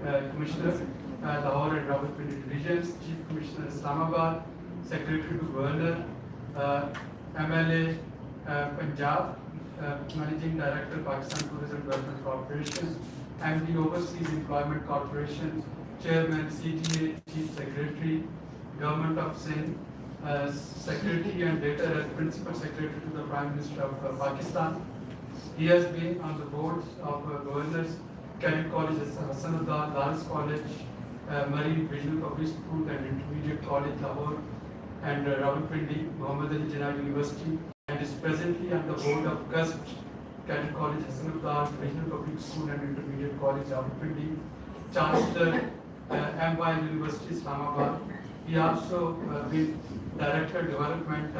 Commissioner, Lahore and Rawalpindi Divisions, Chief Commissioner Islamabad, Secretary to Governor, MLA Punjab, Managing Director Pakistan Tourism Development Corporation, MD Overseas Employment Corporation, Chairman CTA, Chief Secretary, Government of Sindh, Secretary and later as Principal Secretary to the Prime Minister of Pakistan. He has been on the boards of Governors, Cadet College, Hassanullah, Lawrence College, Marine Regional Public School and Intermediate College, Lahore, and Rawalpindi, Muhammad Ali Jinnah University, and is presently on the board of CUSP, Cadet College, Hassanullah, Regional Public School and Intermediate College, Rawalpindi, Chancellor, MY University, Islamabad. He also been Director Development,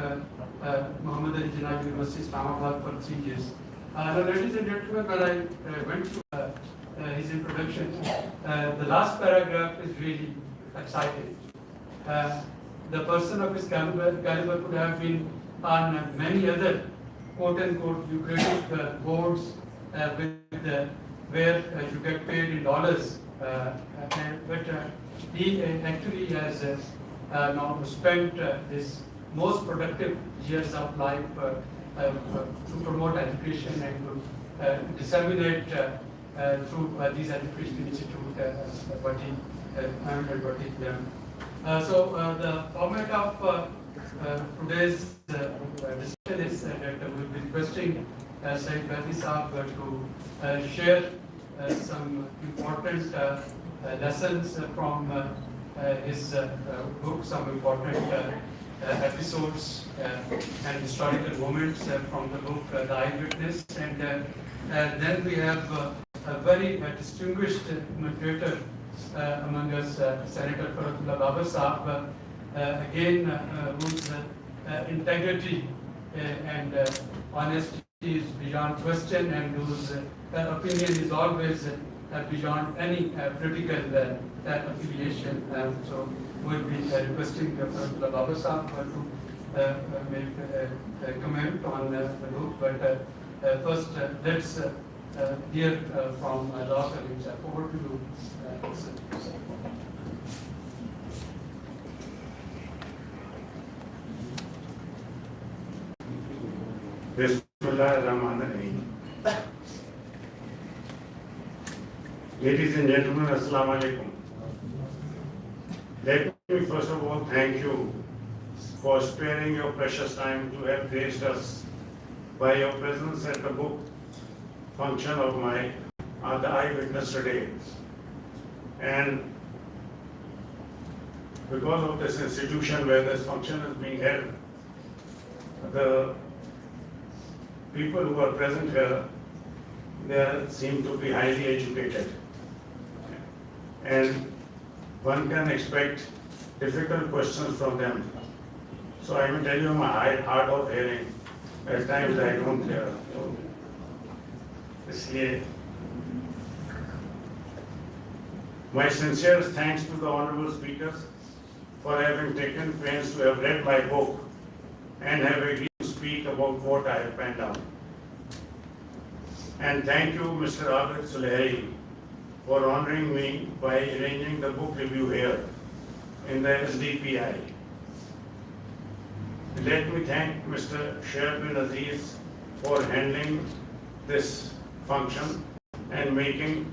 Muhammad Ali Jinnah University, Islamabad for 3 years. Now, ladies and gentlemen, when I went through his introduction, the last paragraph is really exciting. The person of his caliber could have been on many other quote-unquote lucrative boards where you get paid in dollars, but he actually has now spent his most productive years of life to promote education and to disseminate through these education institutes what he earned and what he learned. So the format of today's discussion is that we will be requesting Sayyid Badi Saab to share some important lessons from his book, some important episodes and historical moments from the book The Eyewitness, and then we have a very distinguished commentator among us, Senator Faratullah Baba Saab, again whose integrity and honesty is beyond question and whose opinion is always beyond any political affiliation. So we'll be requesting Faratullah Baba Saab to make a comment on the book, but first let's hear from law colleagues. Over to you. Bismillahirrahmanirrahim. Ladies and gentlemen, Assalamu alaikum. Let me first of all thank you for sparing your precious time to have graced us by your presence at the book function of the Eyewitness today. And because of this institution where this function is being held, the people who are present here, they seem to be highly educated. And one can expect difficult questions from them. So I will tell you my hard of hearing. At times I don't hear. My sincere thanks to the honorable speakers for having taken pains to have read my book and have agreed to speak about what I have penned down. And thank you, Mr. Abid Sulehri, for honoring me by arranging the book review here in the SDPI. Let me thank Mr. Sher bin Aziz for handling this function and making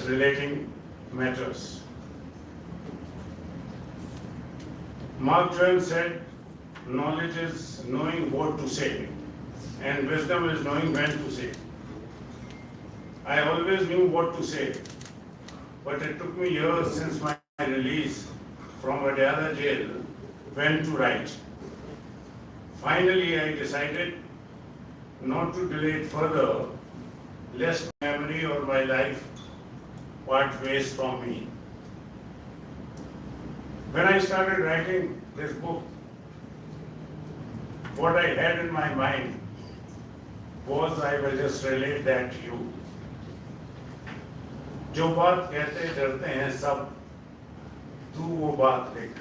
relating matters. Mark Twain said, knowledge is knowing what to say, and wisdom is knowing when to say. I always knew what to say, but it took me years since my release from Adiyala jail when to write. Finally, I decided not to delay it further, lest memory or my life part ways from me. When I started writing this book, what I had in my mind was, I will just relate that to you. जो बात कहते डरते हैं सब, तू वो बात लिख।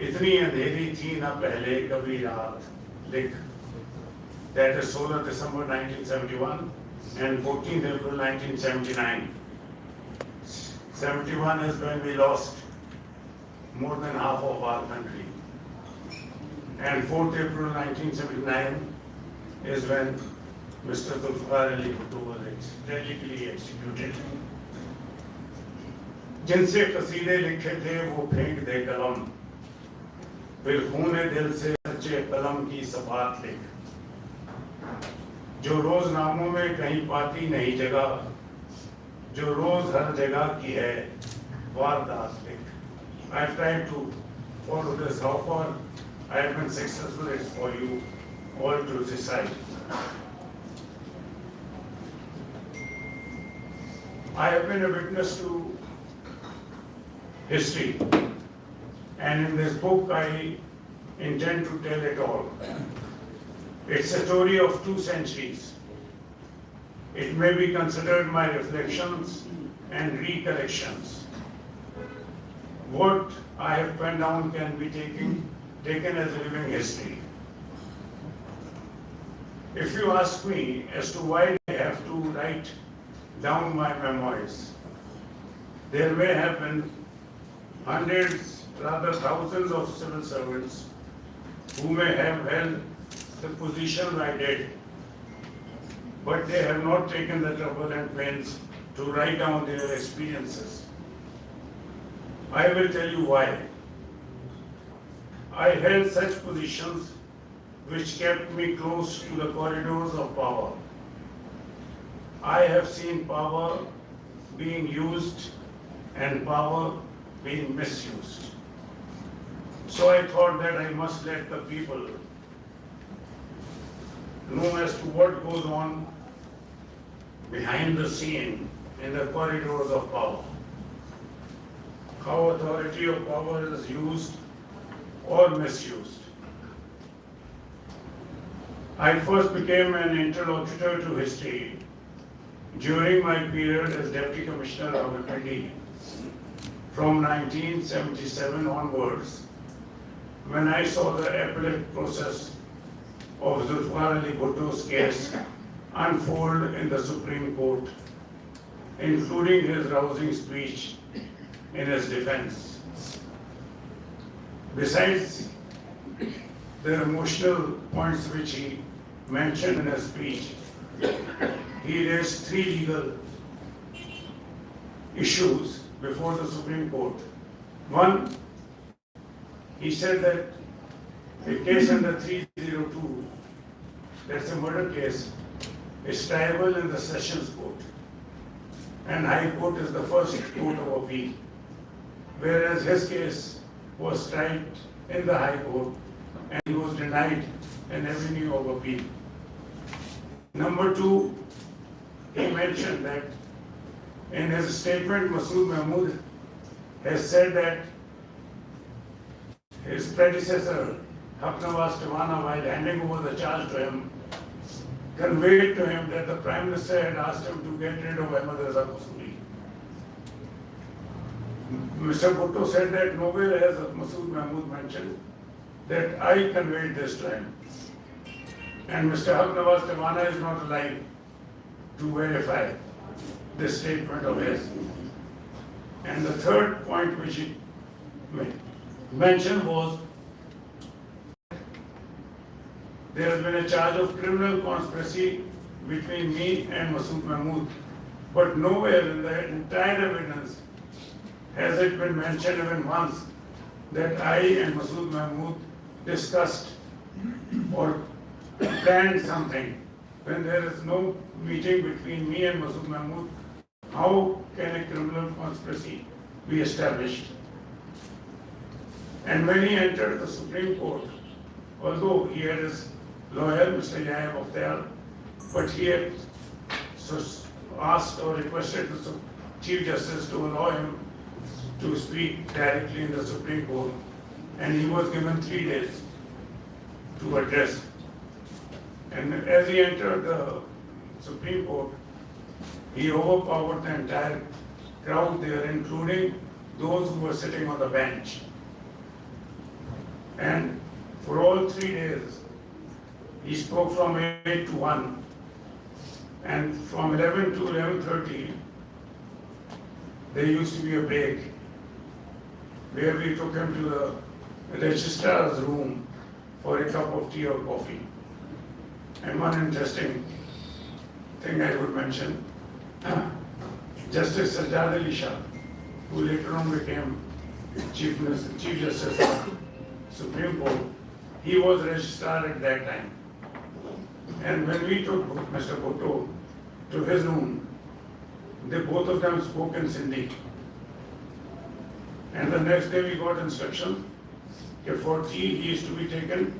इतनी अंधेरी थी ना पहले कभी रात, लिख। That is 16 December 1971 and 14 April 1979. 71 is when we lost more than half of our country. And 4th April 1979 is when Mr. Zulfikar Ali Bhutto was tragically executed. जिनसे कसीदे लिखे थे वो फेंक दे कलम, फिर खूने दिल से सच्चे कलम की सफात लिख, जो रोजनामों में कहीं पाती नहीं जगह, जो रोज हर जगह की है वारदात लिख. I tried to follow this. How far I have been successful is for you all to decide. I have been a witness to history, and in this book I intend to tell it all. It's a story of 2 centuries. It may be considered my reflections and recollections. What I have penned down can be taken as a living history. If you ask me as to why I have to write down my memoirs, there may have been hundreds, rather thousands of civil servants who may have held the position I did, but they have not taken the trouble and pains to write down their experiences. I will tell you why. I held such positions which kept me close to the corridors of power. I have seen power being used and power being misused. So I thought that I must let the people know as to what goes on behind the scene in the corridors of power, how authority of power is used or misused. I first became an interlocutor to history during my period as Deputy Commissioner of Appendi from 1977 onwards, when I saw the appellate process of Zulfikar Ali Bhutto's case unfold in the Supreme Court, including his rousing speech in his defense. Besides the emotional points which he mentioned in his speech, he raised 3 legal issues before the Supreme Court. One, he said that a case under 302, that's a murder case, is triable in the Sessions Court, and High Court is the first court of appeal, whereas his case was tried in the High Court and he was denied an avenue of appeal. Number 2, he mentioned that in his statement, Masood Mahmood has said that his predecessor, Haq Nawaz Tiwana, while handing over the charge to him, conveyed to him that the Prime Minister had asked him to get rid of Ahmad Raza Qusuri. Mr. Bhutto said that nowhere has Masood Mahmood mentioned that I conveyed this to him. And Mr. Haq Nawaz Tiwana is not alive to verify this statement of his. And the third point which he mentioned was there has been a charge of criminal conspiracy between me and Masood Mahmood, but nowhere in the entire evidence has it been mentioned even once that I and Masood Mahmood discussed or planned something. When there is no meeting between me and Masood Mahmood, how can a criminal conspiracy be established? And when he entered the Supreme Court, although he had his lawyer, Mr. Yahya Mukhtar, but he had asked or requested the Chief Justice to allow him to speak directly in the Supreme Court, and he was given 3 days to address. And as he entered the Supreme Court, he overpowered the entire crowd there, including those who were sitting on the bench. And for all 3 days, he spoke from 8 to 1. And from 11 to 11:30, there used to be a break where we took him to the registrar's room for a cup of tea or coffee. And one interesting thing I would mention, Justice Sajjad Ali Shah, who later on became Chief Justice of Supreme Court, he was registrar at that time. And when we took Mr. Bhutto to his room, both of them spoke in Sindhi. And the next day we got instruction that for tea he is to be taken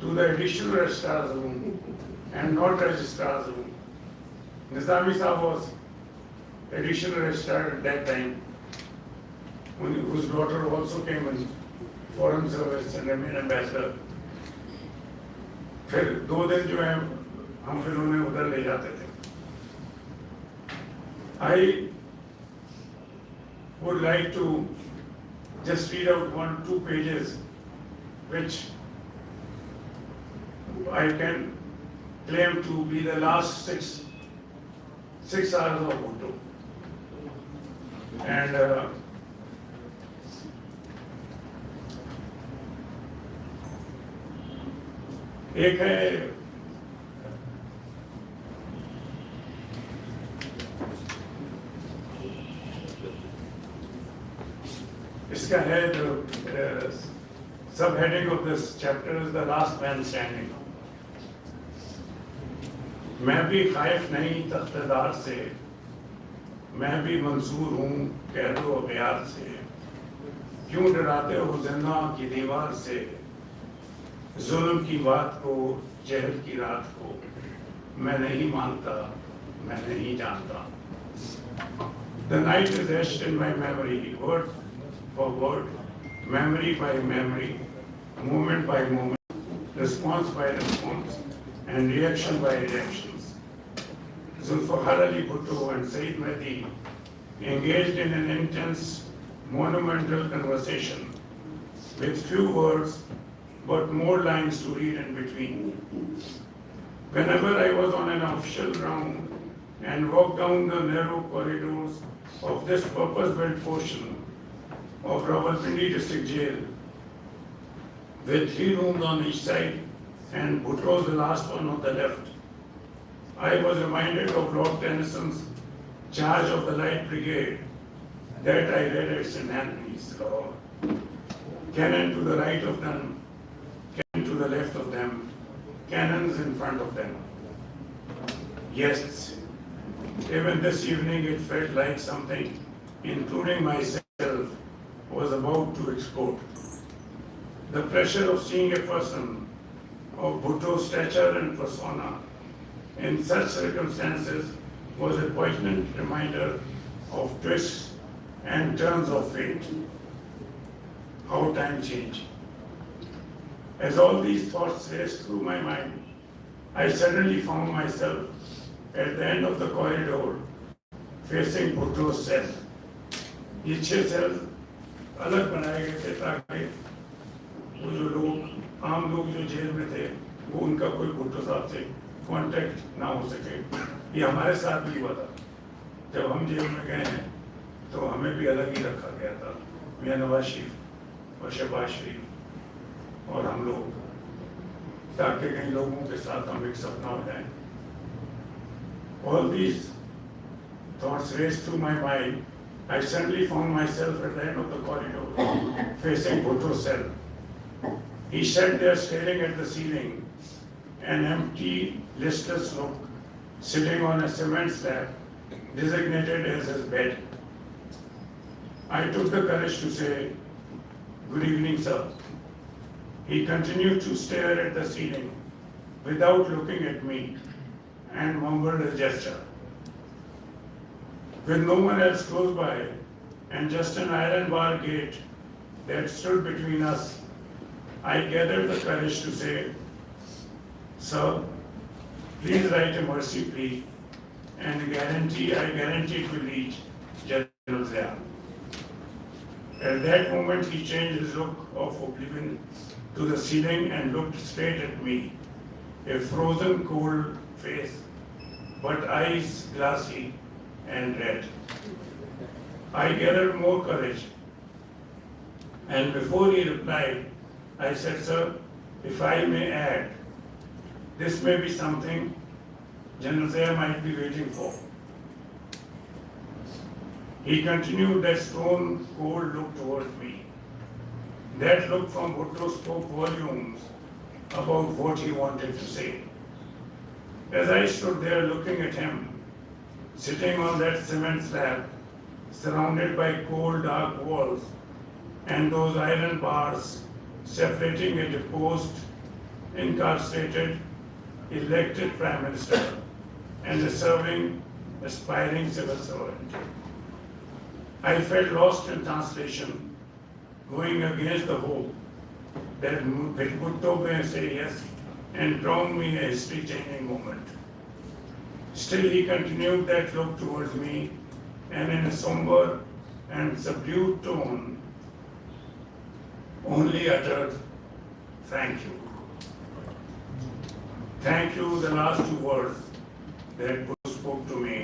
to the additional registrar's room and not registrar's room. Nizami Sahab was additional registrar at that time, whose daughter also came in foreign service and remained ambassador. फिर 2 दिन जो है हम फिर उन्हें उधर ले जाते थे. I would like to just read out 1-2 pages which I can claim to be the last 6 hours of Bhutto. And एक है इसका है जो subheading of this chapter is the last man standing. मैं भी खाइफ नहीं तख्तेदार से, मैं भी मंसूर हूँ कैदो अख्तियार से, क्यों डराते हो जिन्ना की दीवार से, जुल्म की बात को जहल की रात को, मैं नहीं मानता, मैं नहीं जानता. The night is etched in my memory, word for word, memory by memory, moment by moment, response by response, and reaction by reactions. Zulfikar Ali Bhutto and Sayyid Mehdi engaged in an intense, monumental conversation with few words but more lines to read in between. Whenever I was on an official round and walked down the narrow corridors of this purpose-built portion of Rawalpindi District Jail, with 3 rooms on each side and Bhutto's the last one on the left, I was reminded of Lord Tennyson's charge of the Light Brigade that I read at St. Anthony's Law. Cannon to the right of them, cannon to the left of them, cannons in front of them. Yes, even this evening it felt like something, including myself, was about to explode. The pressure of seeing a person of Bhutto's stature and persona in such circumstances was a poignant reminder of twists and turns of fate. How time changed. As all these thoughts raced through my mind, I suddenly found myself at the end of the corridor facing Bhutto's cell. ये 6 cells अलग बनाए गए थे ताकि वो जो लोग आम लोग जो जेल में थे वो उनका कोई भुट्टो साहब से कांटेक्ट ना हो सके. ये हमारे साथ भी हुआ था. जब हम जेल में गए हैं तो हमें भी अलग ही रखा गया था, मियां नवाज शरीफ और शहबाज शरीफ और हम लोग, ताकि कई लोगों के साथ हम एक सपना हो जाए. All these thoughts raced through my mind. I suddenly found myself at the end of the corridor, facing Bhutto's cell. He sat there staring at the ceiling, an empty, listless look, sitting on a cement slab, designated as his bed. I took the courage to say, "Good evening, sir." He continued to stare at the ceiling without looking at me and mumbled a gesture. With no one else close by and just an iron bar gate that stood between us, I gathered the courage to say, "Sir, please write a mercy plea and I guarantee it will reach General Zia." At that moment, he changed his look of oblivion to the ceiling and looked straight at me, a frozen cold face, but eyes glassy and red. I gathered more courage, and before he replied, I said, "Sir, if I may add, this may be something General Zia might be waiting for." He continued that stone cold look towards me. That look from Bhutto spoke volumes about what he wanted to say. As I stood there looking at him, sitting on that cement slab, surrounded by cold dark walls, and those iron bars separating a deposed, incarcerated, elected Prime Minister and a serving, aspiring civil servant. I felt lost in translation, going against the hope that Bhutto may say yes and drown me in a history-changing moment. Still he continued that look towards me, and in a somber and subdued tone, only uttered, "Thank you." Thank you, the last two words that Bhutto spoke to me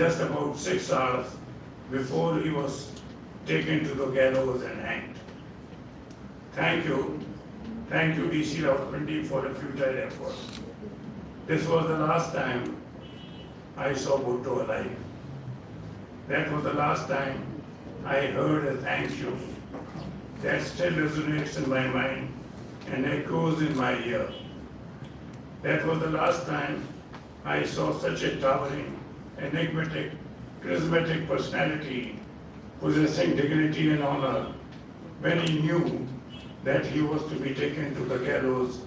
just about 6 hours before he was taken to the gallows and hanged. Thank you DC Rawalpindi for a futile effort. This was the last time I saw Bhutto alive. That was the last time I heard a thank you that still resonates in my mind and echoes in my ear. That was the last time I saw such a towering, enigmatic, charismatic personality possessing dignity and honor when he knew that he was to be taken to the gallows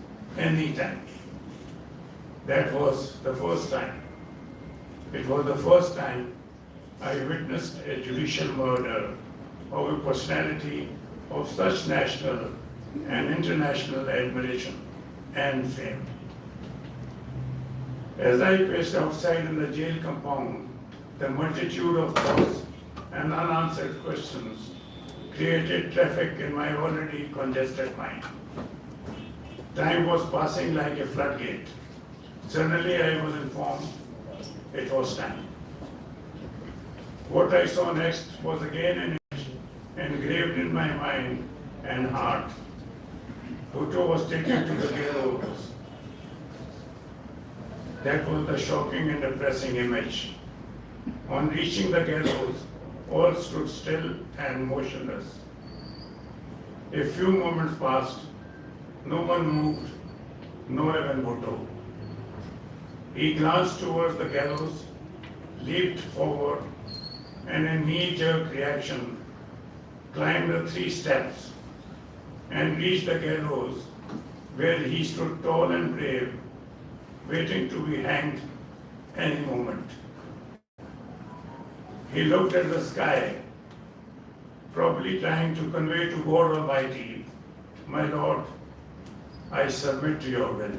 any time. That was the first time. It was the first time I witnessed a judicial murder of a personality of such national and international admiration and fame. As I paced outside in the jail compound, the multitude of thoughts and unanswered questions created traffic in my already congested mind. Time was passing like a floodgate. Suddenly I was informed it was time. What I saw next was again an image engraved in my mind and heart. Bhutto was taken to the gallows. That was the shocking and depressing image. On reaching the gallows, all stood still and motionless. A few moments passed. No one moved, nor even Bhutto. He glanced towards the gallows, leaped forward, and in knee-jerk reaction, climbed the 3 steps and reached the gallows, where he stood tall and brave, waiting to be hanged any moment. He looked at the sky, probably trying to convey to God Almighty, "My Lord, I submit to your will."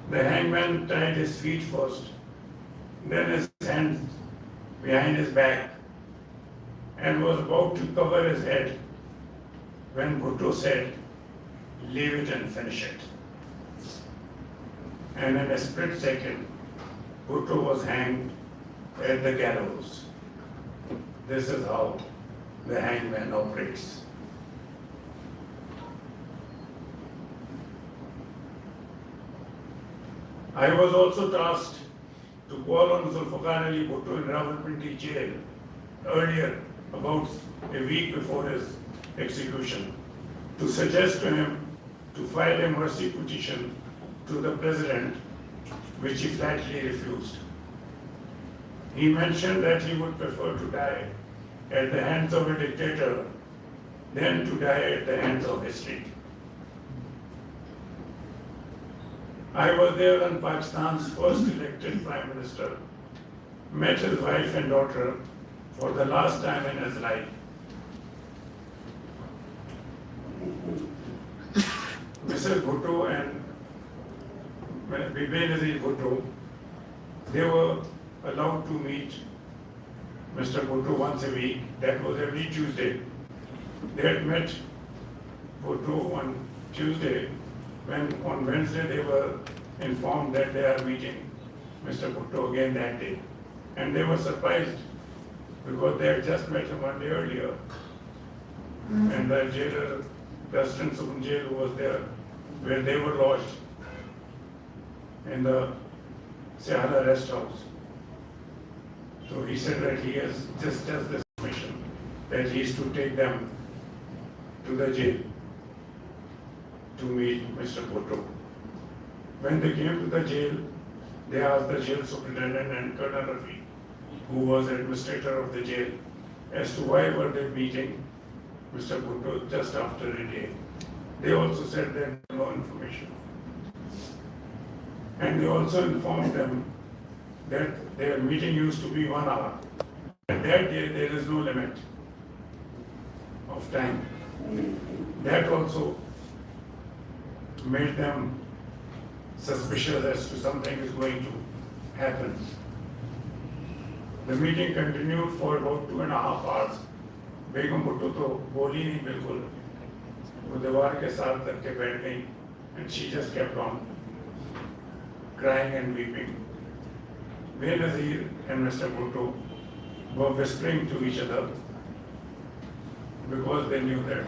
The hangman tied his feet first, then his hands behind his back, and was about to cover his head when Bhutto said, "Leave it and finish it." And in a split second, Bhutto was hanged at the gallows. This is how the hangman operates. I was also tasked to call on Zulfikar Ali Bhutto in Rawalpindi jail earlier, about a week before his execution, to suggest to him to file a mercy petition to the president, which he flatly refused. He mentioned that he would prefer to die at the hands of a dictator than to die at the hands of history. I was there when Pakistan's first elected Prime Minister met his wife and daughter for the last time in his life. Mrs. Bhutto and Benazir Bhutto, they were allowed to meet Mr. Bhutto once a week. That was every Tuesday. They had met Bhutto on Tuesday, when on Wednesday they were informed that they are meeting Mr. Bhutto again that day. And they were surprised because they had just met him 1 day earlier. And the jailer, the assistant super jail who was there, where they were lodged in the Sehala rest house. So he said that he has just this mission, that he is to take them to the jail to meet Mr. Bhutto. When they came to the jail, they asked the jail superintendent and Colonel Rafi, who was administrator of the jail, as to why were they meeting Mr. Bhutto just after a day. They also said they had no information. And they also informed them that their meeting used to be 1 hour. And that day there is no limit of time. That also made them suspicious as to something is going to happen. The meeting continued for about 2.5 hours. Begum Bhutto to boli nahi bilkul. वो दीवार के साथ करके बैठ गई, and she just kept on crying and weeping. Benazir and Mr. Bhutto were whispering to each other because they knew that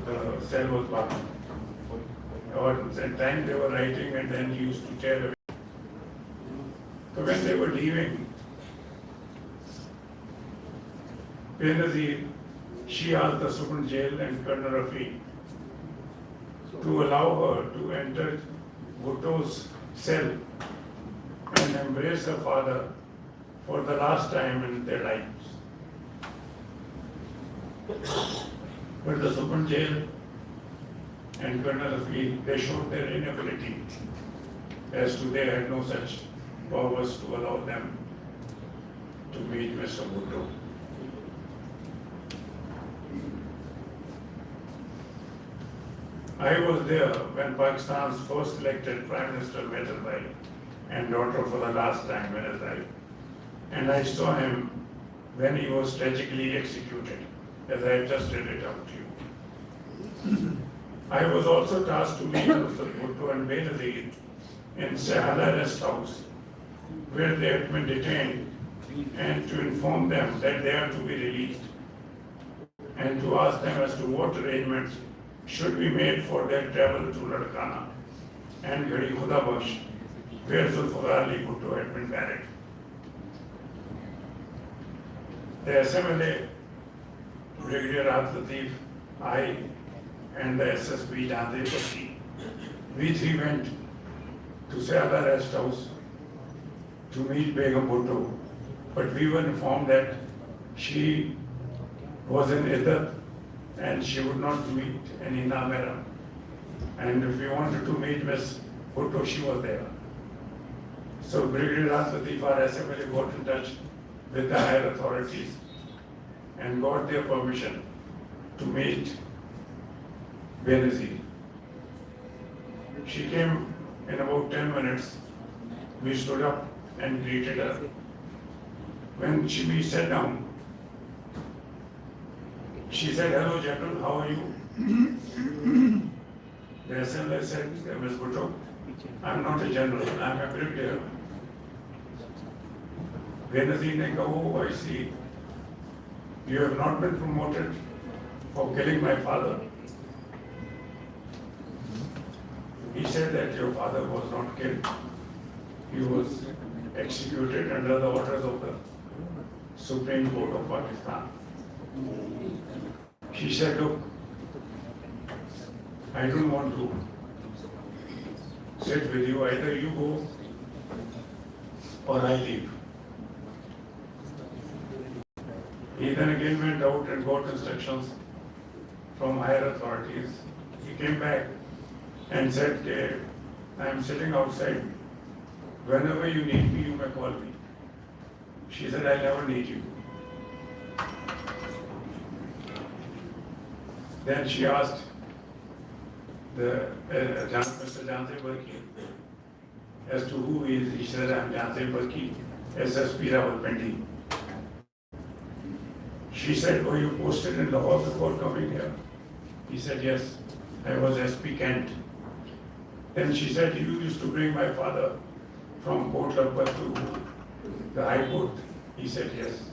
the cell was bound. Or at times they were writing and then used to tear away. So when they were leaving, Benazir, she asked the super jail and Colonel Rafi to allow her to enter Bhutto's cell and embrace her father for the last time in their lives. But the super jail and Colonel Rafi, they showed their inability as to they had no such powers to allow them to meet Mr. Bhutto. I was there when Pakistan's first elected Prime Minister met his wife and daughter for the last time in his life. And I saw him when he was tragically executed, as I have just read it out to you. I was also tasked to meet Mr. Bhutto and Benazir in Sehala rest house, where they had been detained, and to inform them that they are to be released, and to ask them as to what arrangements should be made for their travel to Ladkana and Ghadi Khuda Bakhsh, where Zulfikar Ali Bhutto had been buried. The SMLA, Brigadier Rahat Latif, I, and the SSP Jante Bakshi, we three went to Sehala rest house to meet Begum Bhutto, but we were informed that she was in Iddat and she would not meet any Namera. And if we wanted to meet Miss Bhutto, she was there. So Brigadier Rahat Latif, our SMLA, got in touch with the higher authorities and got their permission to meet Benazir. She came in about 10 minutes. We stood up and greeted her. When we sat down, she said, "Hello, General, how are you?" The SMLA said, "Ms. Bhutto, I'm not a general, I'm a brigadier." Benazir ne kaha, "Oh, I see. You have not been promoted for killing my father." He said that your father was not killed. He was executed under the orders of the Supreme Court of Pakistan. She said, "Look, I don't want to sit with you. Either you go or I leave." He then again went out and got instructions from higher authorities. He came back and said, "I am sitting outside. Whenever you need me, you may call me." She said, "I never need you." Then she asked Mr. Jante Barki as to who he is. He said, "I am Jante Barki, SSP Rawalpindi." She said, "Oh, you posted in Lahore before coming here?" He said, "Yes, I was SP Kent." Then she said, "You used to bring my father from Port Lakbat to the High Court?" He said, "Yes."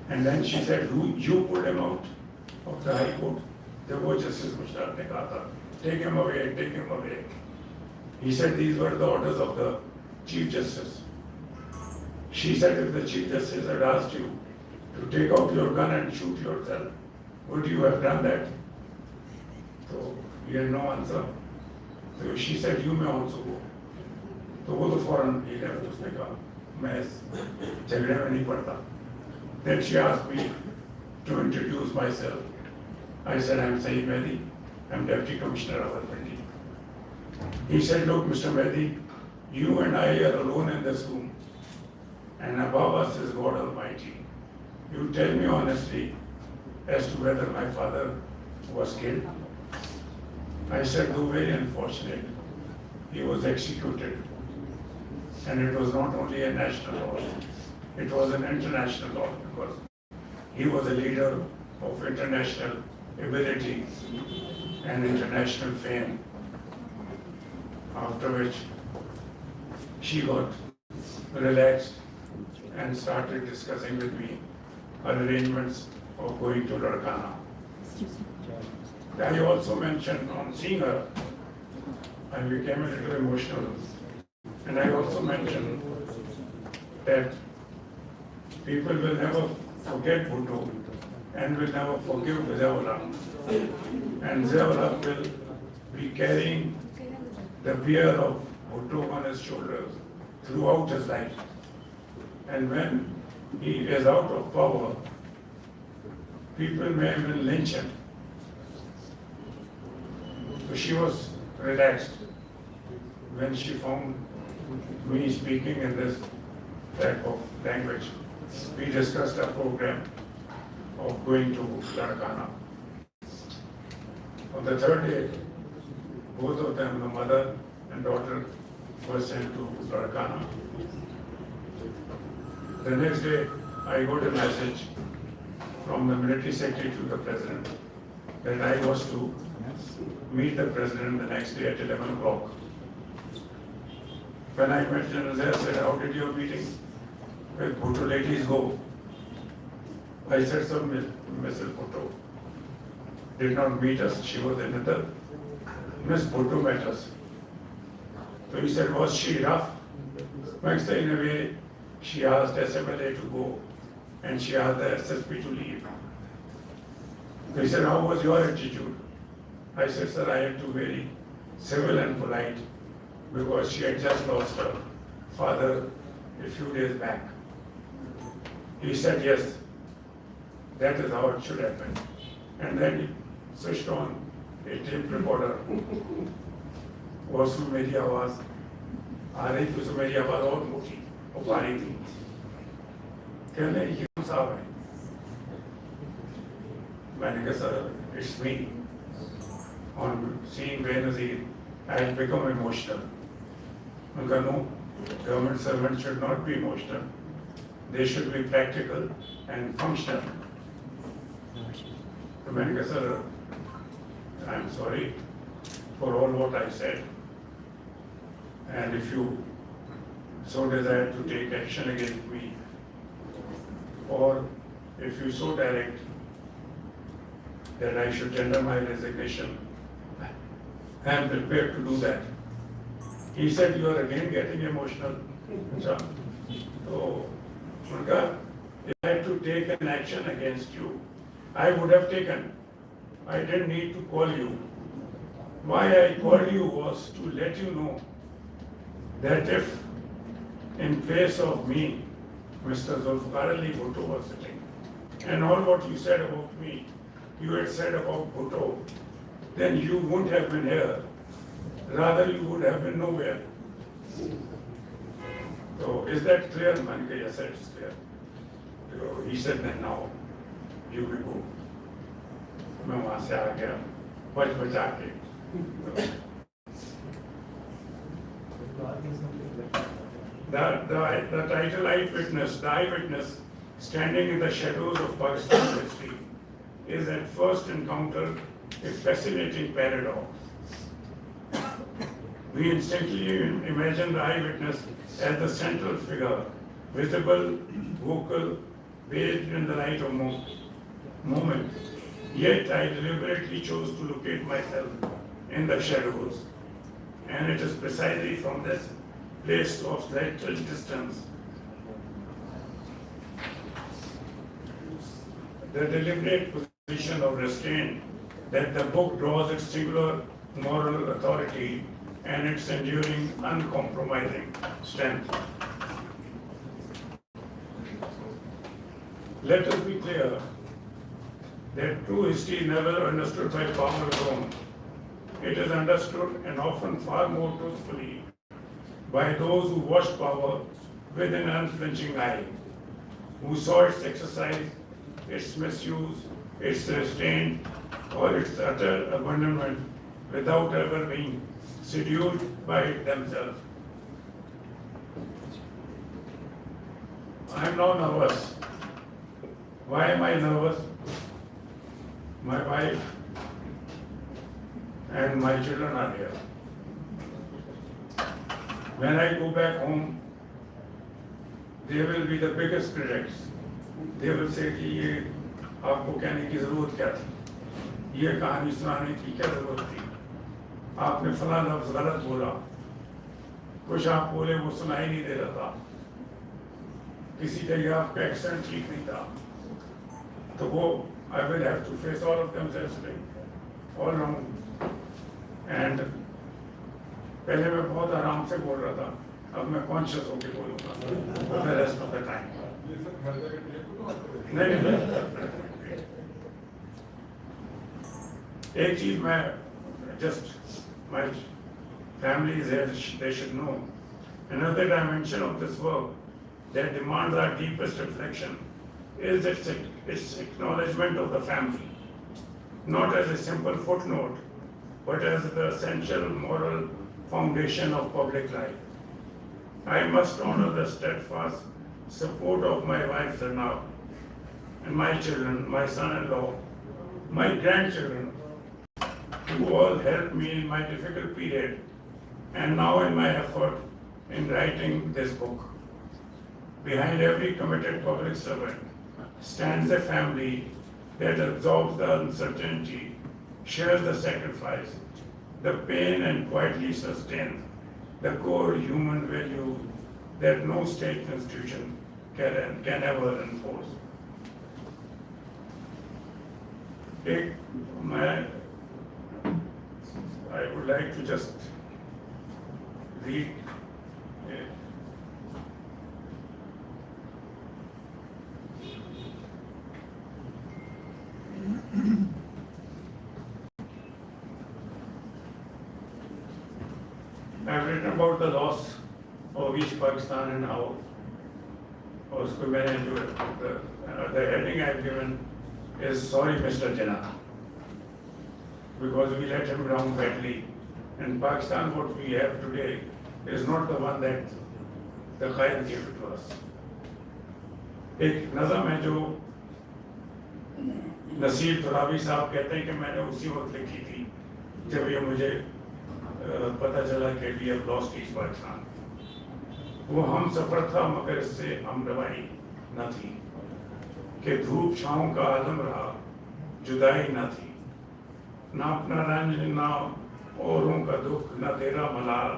And then she said, who, you put him out of the High Court? The वो Justice Mushtaq ने कहा था, take him away, take him away. He said these were the orders of the Chief Justice. She said if the Chief Justice had asked you to take out your gun and shoot yourself, would you have done that? So he had no answer. So she said, you may also go. तो वो तो फौरन he left, उसने कहा मैं इस झगड़े में नहीं पड़ता. Then she asked me to introduce myself. I said, I'm Saeed Mehdi. I'm Deputy Commissioner of Al-Pindi. He said, look, Mr. Mehdi, you and I are alone in this room, and above us is God Almighty. You tell me honestly as to whether my father was killed. I said, though very unfortunate, he was executed. And it was not only a national law, it was an international law, because he was a leader of international ability and international fame. After which she got relaxed and started discussing with me arrangements of going to Larkana. I also mentioned on seeing her, I became a little emotional. And I also mentioned that people will never forget Bhutto and will never forgive Ziaullah. And Ziaullah will be carrying the bear of Bhutto on his shoulders throughout his life. And when he is out of power, people may even lynch him. So she was relaxed when she found me speaking in this type of language. We discussed a program of going to Larkana. On the third day, both of them, the mother and daughter, were sent to Larkana. The next day, I got a message from the military secretary to the president that I was to meet the president the next day at 11 o'clock. When I met General Zia, I said, how did your meeting with Bhutto ladies go? I said, sir, Mrs. Bhutto did not meet us. She was another. Miss Bhutto met us. So he said, was she rough? I said, in a way, she asked SMLA to go and she asked the SSP to leave. So he said, how was your attitude? I said, sir, I had to be very civil and polite because she had just lost her father a few days back. He said, yes, that is how it should happen. And then he switched on a tape recorder. और उसमें मेरी आवाज़ आ रही थी, उसमें मेरी आवाज़ और मोटी और भारी थी. कहने ये कौन साहब है? मैंने कहा sir, it's me. On seeing Benazir, I had become emotional. उनका no, government servants should not be emotional. They should be practical and functional. तो मैंने कहा sir, I'm sorry for all what I said. And if you so desire to take action against me, or if you so direct that I should tender my resignation, I am prepared to do that. He said, you are again getting emotional. So, if I had to take an action against you, I would have taken. I didn't need to call you. Why I called you was to let you know that if in place of me, Mr. Zulfikar Ali Bhutto was sitting, and all what you said about me, you had said about Bhutto, then you wouldn't have been here. Rather, you would have been nowhere. So, is that clear? Manka, yes, it's clear. So he said, then now, you will go. मैं वहाँ से आ गया, बचा के. The title Eyewitness, the eyewitness standing in the shadows of Pakistan's history, is at first encounter a fascinating paradox. We instinctively imagine the eyewitness as the central figure, visible, vocal, bathed in the light of moment. Yet I deliberately chose to locate myself in the shadows. And it is precisely from this place of slight distance, the deliberate position of restraint, that the book draws its singular moral authority and its enduring, uncompromising strength. Let us be clear that true history is never understood by power alone. It is understood, and often far more truthfully, by those who watched power with an unflinching eye, who saw its exercise, its misuse, its restraint, or its utter abandonment without ever being seduced by it themselves. I am now nervous. Why am I nervous? My wife and my children are here. When I go back home, they will be the biggest critics. They will say कि ये आपको कहने की जरूरत क्या थी, ये कहानी सुनाने की क्या जरूरत थी, आपने फला लफ्ज गलत बोला, कुछ आप बोले वो सुनाई नहीं दे रहा था, किसी जगह आपका एक्सेंट ठीक नहीं था, तो वो I will have to face all of them seriously, all wrong. And पहले मैं बहुत आराम से बोल रहा था, अब मैं कॉन्शियस होके बोलूँगा for the rest of the time. नहीं एक चीज मैं just my family is here, they should know. Another dimension of this work that demands our deepest reflection is its acknowledgement of the family, not as a simple footnote, but as the essential moral foundation of public life. I must honor the steadfast support of my wife Zarnab and my children, my son-in-law, my grandchildren, who all helped me in my difficult period and now in my effort in writing this book. Behind every committed public servant stands a family that absorbs the uncertainty, shares the sacrifice, the pain, and quietly sustains the core human value that no state institution can ever enforce. I would like to just read I've written about the loss of East Pakistan and how उसको मैंने जो the heading I've given is Sorry Mr. Jinnah, because we let him down badly. And Pakistan, what we have today, is not the one that the Qaid gave it to us. एक नज़म है जो नसीर तुराबी साहब कहते हैं कि मैंने उसी वक्त लिखी थी जब ये मुझे पता चला कि we have lost East Pakistan. वो हम सफर था मगर इससे हम रवाई न थी कि धूप छाँव का आलम रहा, जुदाई न थी, ना अपना रंज ना औरों का दुख, ना तेरा मलाल,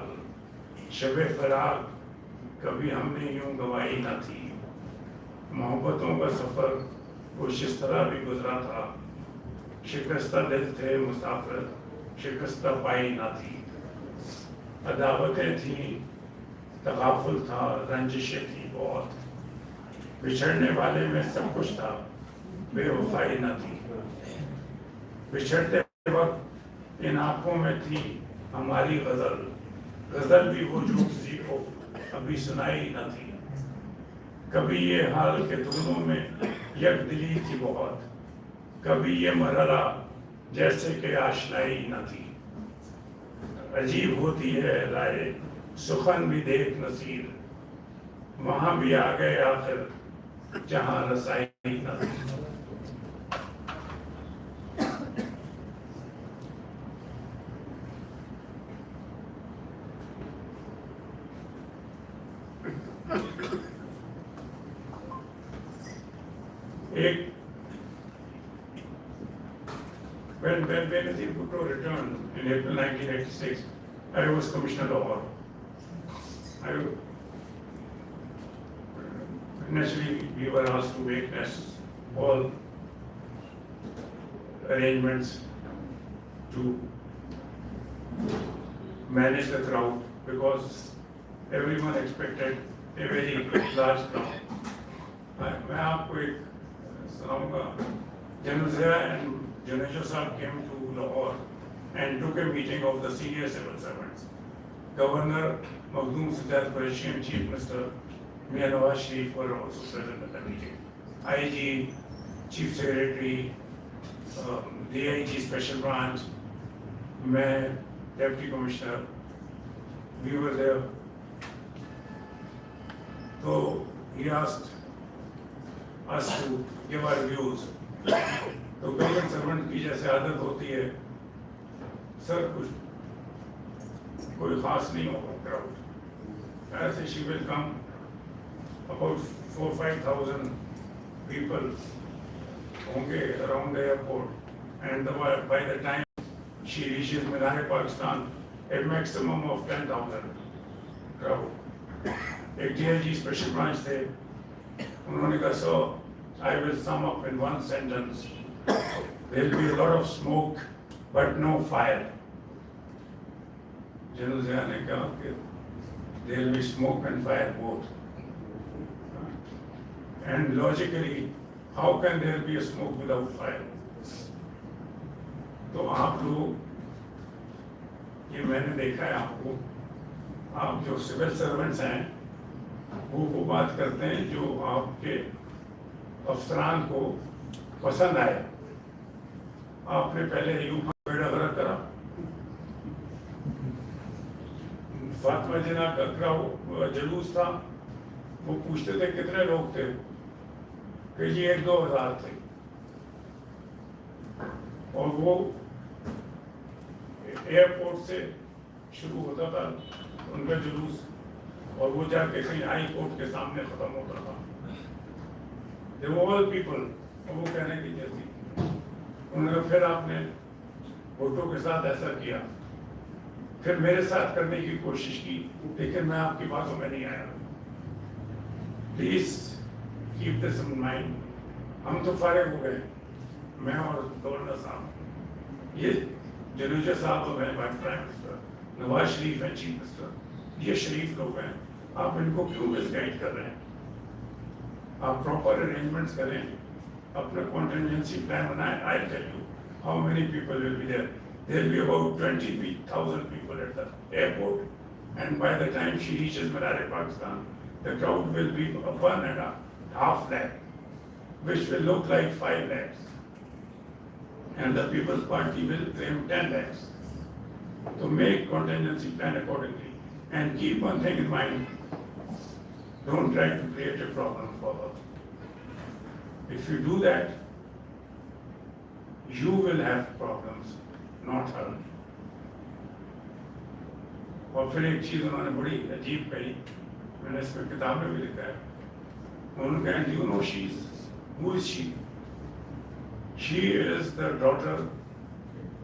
शबे फराग कभी हमने यूं गवाई न थी, मोहब्बतों का सफर कुछ इस तरह भी गुजरा था, शिकस्ता दिल थे मुसाफिर, शिकस्ता पाई न थी, अदावतें थीं, तगाफुल था, रंजिशें थी बहुत, बिछड़ने वाले में सब कुछ था, बेवफाई न थी, बिछड़ते वक्त इन आंखों में थी हमारी गजल, गजल भी वो जो किसी को अभी सुनाई न थी, कभी ये हाल के दोनों में यक दिली थी बहुत, कभी ये मरहला जैसे कि आशनाई न थी, अजीब होती है राय सुखन भी देख नसीर, वहां भी आ गए आखिर जहां रसाई न थी. एक when Benazir Bhutto returned in April 1986, I was Commissioner of Law. Naturally, we were asked to witness all arrangements to manage the crowd because everyone expected a very large crowd. मैं आपको एक सुनाऊंगा. General Zia and Junaid Sahab came to Lahore and took a meeting of the senior civil servants. Governor Makhdoom Sajjad Qureshi and Chief Minister Mia Nawaz Sharif were also present at the meeting. IG, Chief Secretary, DIG Special Branch, मैं Deputy Commissioner, we were there. So he asked us to give our views. तो government servant की जैसे आदत होती है, sir कुछ कोई खास नहीं होगा क्राउड. ऐसे she will come about 4,000-5,000 people होंगे around the airport, and by the time she reaches Pakistan, a maximum of 10,000 crowd. एक DIG special branch थे, उन्होंने कहा so I will sum up in one sentence. There will be a lot of smoke, but no fire. General Zia ने कहा कि there will be smoke and fire both. And logically, how can there be a smoke without fire? तो आप लोग, ये मैंने देखा है आपको, आप जो सिविल सर्वेंट्स हैं, वो बात करते हैं जो आपके अफसरान को पसंद आए. आपने पहले यूं बेड़ा गर्क करा. फातिमा जिना का जुलूस था, वो पूछते थे कितने लोग थे, कि जी 1-2 हज़ार थे. और वो एयरपोर्ट से शुरू होता था उनका जुलूस, और वो जाके कहीं हाई कोर्ट के सामने खत्म होता था. They were all people. वो कहने की जैसी. उन्होंने फिर आपने भुट्टो के साथ ऐसा किया, फिर मेरे साथ करने की कोशिश की, लेकिन मैं आपकी बातों में नहीं आया. Please keep this in mind. हम तो फारिग हो गए, मैं और गवर्नर साहब, ये जलूजा साहब और मैं प्राइम मिनिस्टर, नवाज शरीफ है चीफ मिनिस्टर, ये शरीफ लोग हैं. आप इनको क्यों मिसगाइड कर रहे हैं? आप प्रॉपर अरेंजमेंट्स करें, अपना कॉन्टिजेंसी प्लान बनाएं. I tell you how many people will be there. There will be about 20,000 people at the airport, and by the time she reaches Pakistan, the crowd will be 1.5 lakh, which will look like 5 lakhs, and the People's Party will claim 10 lakhs. So make contingency plan accordingly, and keep one thing in mind: don't try to create a problem for her. If you do that, you will have problems, not her. और फिर एक चीज उन्होंने बड़ी अजीब कही, मैंने इसमें किताब में भी लिखा है. उन्होंने कहा, do you know who is she? She is the daughter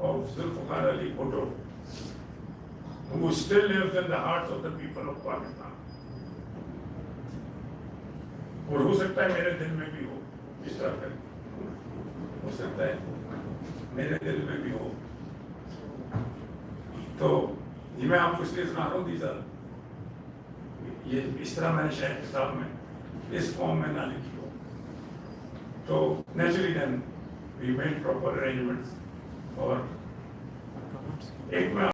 of Zulfikar Ali Bhutto, who still lives in the hearts of the people of Pakistan. और हो सकता है मेरे दिल में भी हो, इस तरह का हो सकता है मेरे दिल में भी हो. तो ये मैं आपको इसलिए सुना रहा हूँ, ये इस तरह मैंने शायद किताब में इस फॉर्म में ना लिखी हो. तो naturally then we made proper arrangements. और एक मैं